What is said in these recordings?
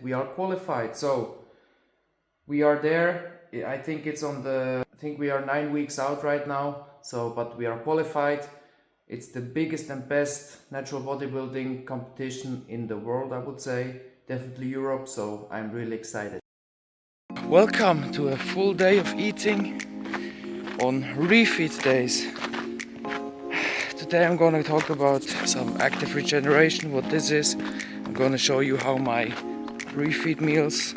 we are qualified. So we are there. I think we are 9 weeks out right now. So, but we are qualified. It's the biggest and best natural bodybuilding competition in the world, I would say. Definitely Europe. So I'm really excited. Welcome to a full day of eating on Refeed days. Today I'm going to talk about some active regeneration, what this is. I'm going to show you how my Refeed meals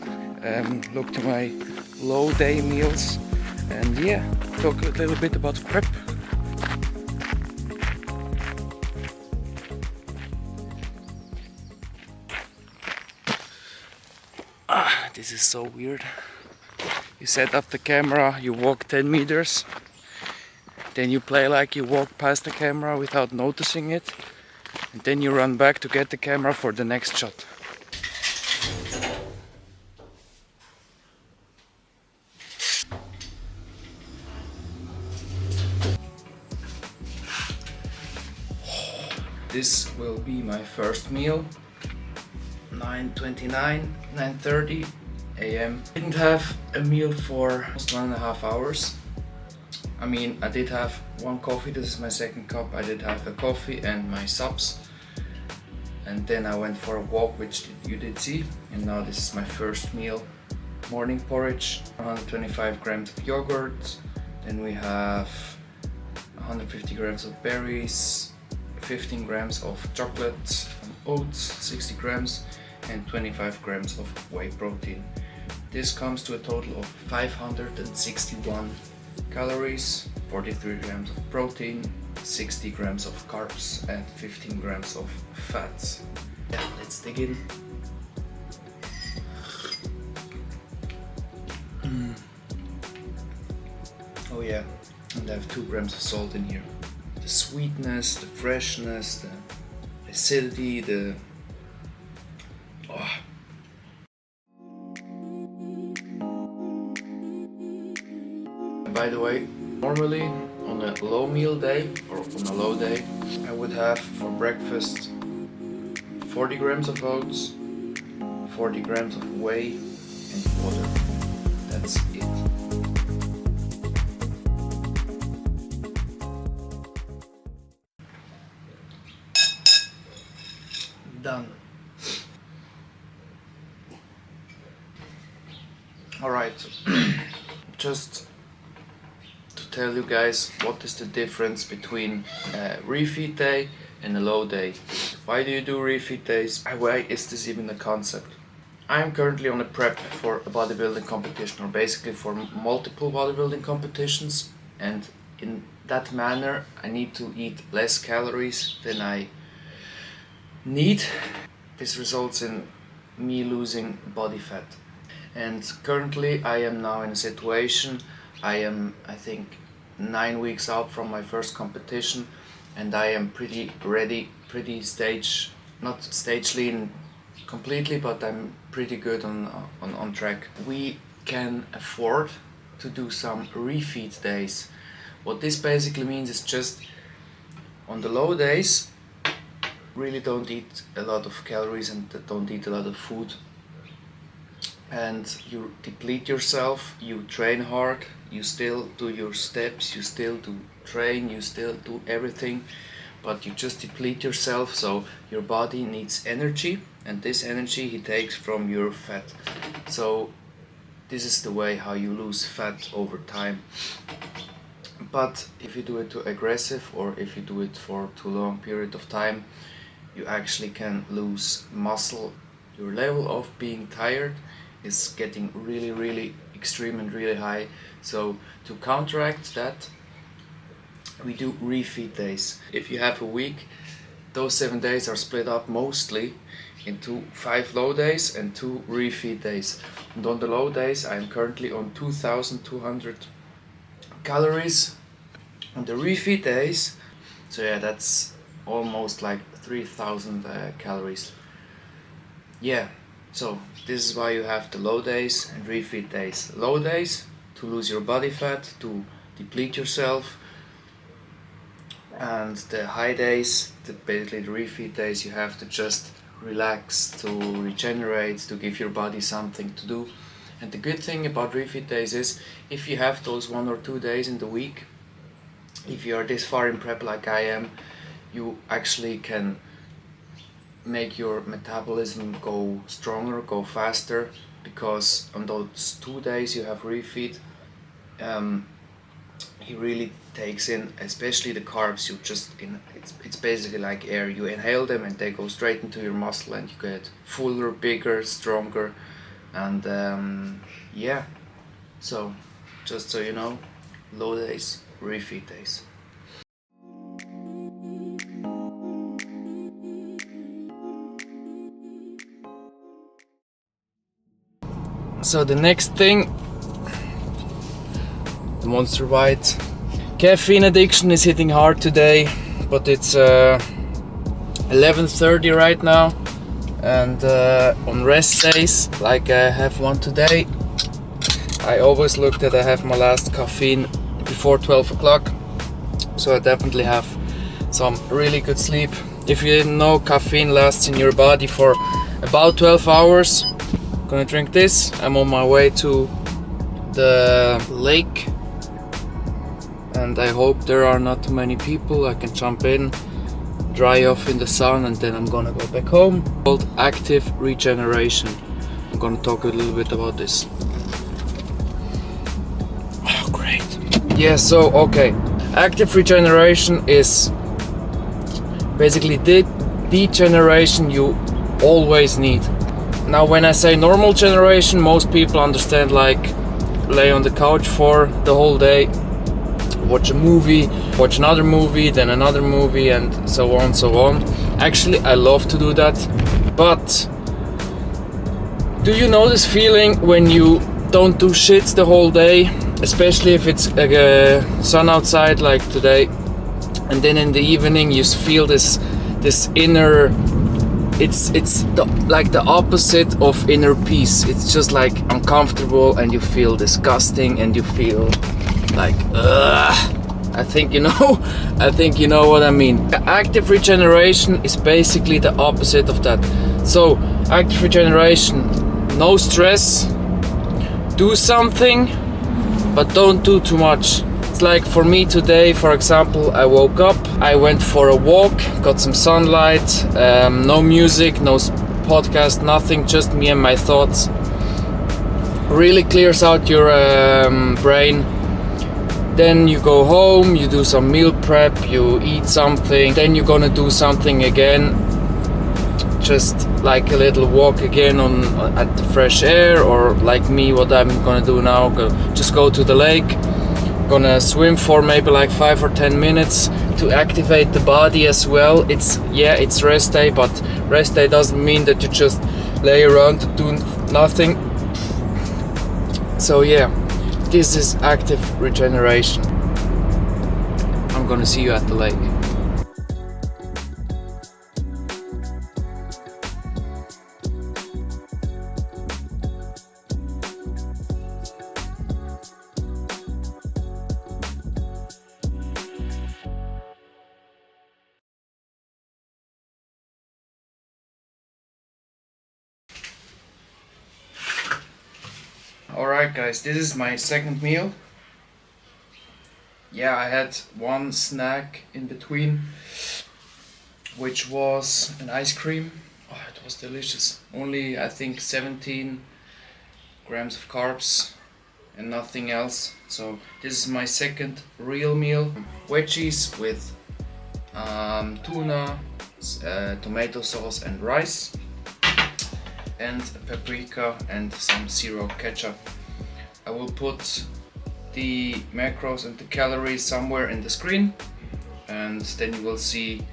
look to my low day meals, and yeah, talk a little bit about prep. This is so weird. You set up the camera, you walk 10 meters, then you play like you walk past the camera without noticing it, and then you run back to get the camera for the next shot. This will be my first meal. 9:29, 9:30 a.m. Didn't have a meal for almost 1.5 hours. I mean, I did have one coffee. This is my second cup. I did have a coffee and my subs, and then I went for a walk, which you did see. And now this is my first meal. Morning porridge, 125 grams of yogurt. Then we have 150 grams of berries, 15 grams of chocolate and oats, 60 grams, and 25 grams of whey protein. This comes to a total of 561 calories, 43 grams of protein, 60 grams of carbs, and 15 grams of fats. Yeah, let's dig in. Oh yeah, and I have 2 grams of salt in here. The sweetness, the freshness, the acidity, the... Oh. By the way, normally on a low meal day or on a low day, I would have for breakfast 40 grams of oats, 40 grams of whey, and water. That's it. Done. Alright, just to tell you guys what is the difference between a refeed day and a low day. Why do you do refeed days? Why is this even a concept? I am currently on a prep for a bodybuilding competition, or basically for multiple bodybuilding competitions, and in that manner I need to eat less calories than I need. This results in me losing body fat. And currently I am now in a situation, I think 9 weeks out from my first competition, and I am pretty ready, pretty not stage lean completely, but I'm pretty good on track. We can afford to do some refeed days. What this basically means is just on the low days, really don't eat a lot of calories and don't eat a lot of food, and you deplete yourself, you train hard, you still do your steps, you still do train, you still do everything, but you just deplete yourself, so your body needs energy, and this energy he takes from your fat. So this is the way how you lose fat over time. But if you do it too aggressive, or if you do it for too long period of time, you actually can lose muscle. Your level of being tired is getting really extreme and really high. So to counteract that, we do refeed days. If you have a week, those 7 days are split up mostly into 5 low days and 2 refeed days. And on the low days I'm currently on 2200 calories. On the refeed days, so yeah, that's almost like 3000 calories. Yeah, so this is why you have the low days and refeed days. Low days to lose your body fat, to deplete yourself, and the high days, basically the refeed days, you have to just relax, to regenerate, to give your body something to do. And the good thing about refeed days is, if you have those 1 or 2 days in the week, if you are this far in prep like I am, you actually can make your metabolism go stronger, go faster, because on those 2 days you have refeed, he really takes in, especially the carbs. You just it's basically like air. You inhale them and they go straight into your muscle, and you get fuller, bigger, stronger, and yeah. So just so you know, low days, refeed days. So the next thing, the Monster White. Caffeine addiction is hitting hard today, but it's 11:30 right now, and on rest days, like I have one today, I always look that I have my last caffeine before 12 o'clock, so I definitely have some really good sleep. If you didn't know, caffeine lasts in your body for about 12 hours. I'm gonna drink this. I'm on my way to the lake, and I hope there are not too many people. I can jump in, dry off in the sun, and then I'm gonna go back home. Called active regeneration. I'm gonna talk a little bit about this. Oh, great. Yeah, so okay. Active regeneration is basically the degeneration you always need. Now, when I say normal generation, most people understand like lay on the couch for the whole day, watch a movie, watch another movie, then another movie, and so on, so on. Actually, I love to do that, but do you know this feeling when you don't do shit the whole day, especially if it's sun outside like today, and then in the evening you feel this inner, it's like the opposite of inner peace. It's just like uncomfortable, and you feel disgusting, and you feel like I think you know what I mean. Active regeneration is basically the opposite of that. So active regeneration, no stress, do something, but don't do too much. It's like for me today, for example, I woke up, I went for a walk, got some sunlight, no music, no podcast, nothing, just me and my thoughts. Really clears out your brain. Then you go home, you do some meal prep, you eat something, then you're gonna do something again, just like a little walk again at the fresh air, or like me, what I'm gonna do now, just go to the lake, gonna swim for maybe like 5 or 10 minutes to activate the body as well. It's rest day, but rest day doesn't mean that you just lay around doing nothing. So yeah, this is active regeneration. I'm gonna see you at the lake. Alright guys, this is my second meal. Yeah, I had one snack in between, which was an ice cream. Oh, it was delicious. Only I think 17 grams of carbs and nothing else. So this is my second real meal. Veggies with tuna, tomato sauce and rice, and paprika and some zero ketchup. I will put the macros and the calories somewhere in the screen, and then you will see.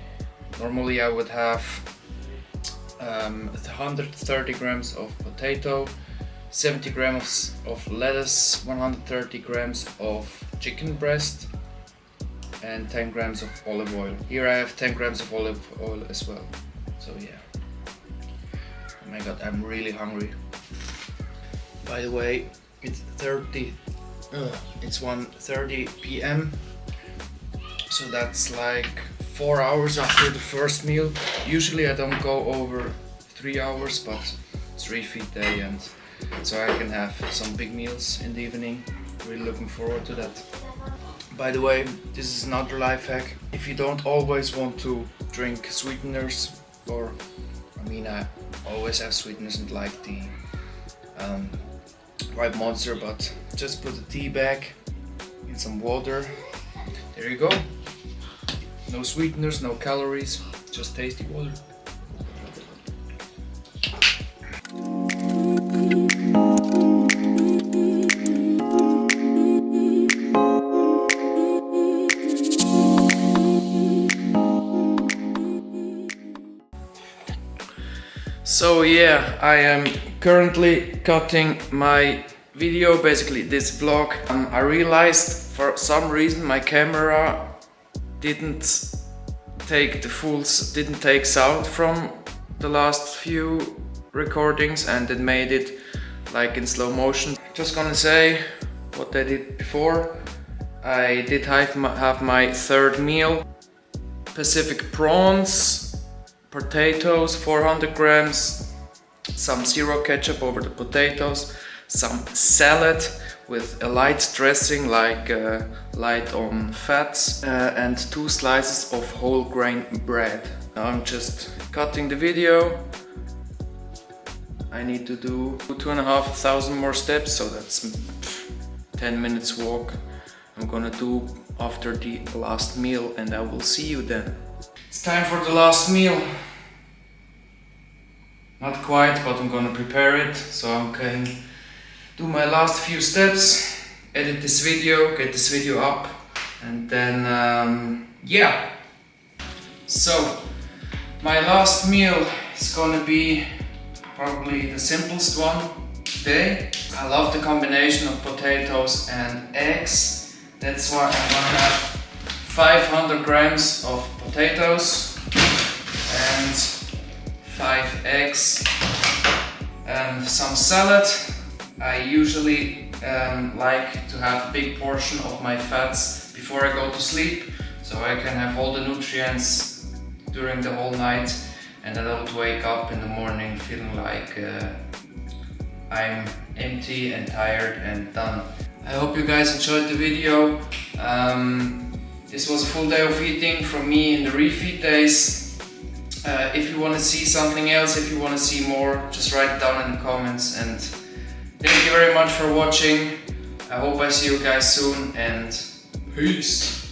Normally I would have 130 grams of potato, 70 grams of lettuce, 130 grams of chicken breast, and 10 grams of olive oil. Here I have 10 grams of olive oil as well. So yeah. Oh my god, I'm really hungry. By the way, it's 1:30 p.m. So that's like 4 hours after the first meal. Usually I don't go over 3 hours, but it's refeed day, and so I can have some big meals in the evening. Really looking forward to that. By the way, this is another life hack. If you don't always want to drink sweeteners, or I always have sweeteners and like the white monster, but just put a tea bag in some water. There you go. No sweeteners, no calories, just tasty water. So yeah, I am currently cutting my video, basically this vlog. I realized for some reason my camera didn't take sound from the last few recordings, and it made it like in slow motion. Just gonna say what I did before. I did have my third meal: Pacific prawns, potatoes 400 grams, some zero ketchup over the potatoes, some salad with a light dressing, like light on fats, and 2 slices of whole grain bread. Now I'm just cutting the video. I need to do 2,500 more steps, so that's 10 minutes walk. I'm gonna do after the last meal, and I will see you then. It's time for the last meal. Not quite, but I'm gonna prepare it, so I can do my last few steps, edit this video, get this video up, and then yeah. So my last meal is gonna be probably the simplest one today. I love the combination of potatoes and eggs. That's why I'm gonna have 500 grams of potatoes and 5 eggs and some salad. I usually like to have a big portion of my fats before I go to sleep, so I can have all the nutrients during the whole night, and I don't wake up in the morning feeling like I'm empty and tired and done. I hope you guys enjoyed the video. This was a full day of eating from me in the refeed days. If you want to see something else, if you want to see more, just write it down in the comments. And thank you very much for watching. I hope I see you guys soon, and peace.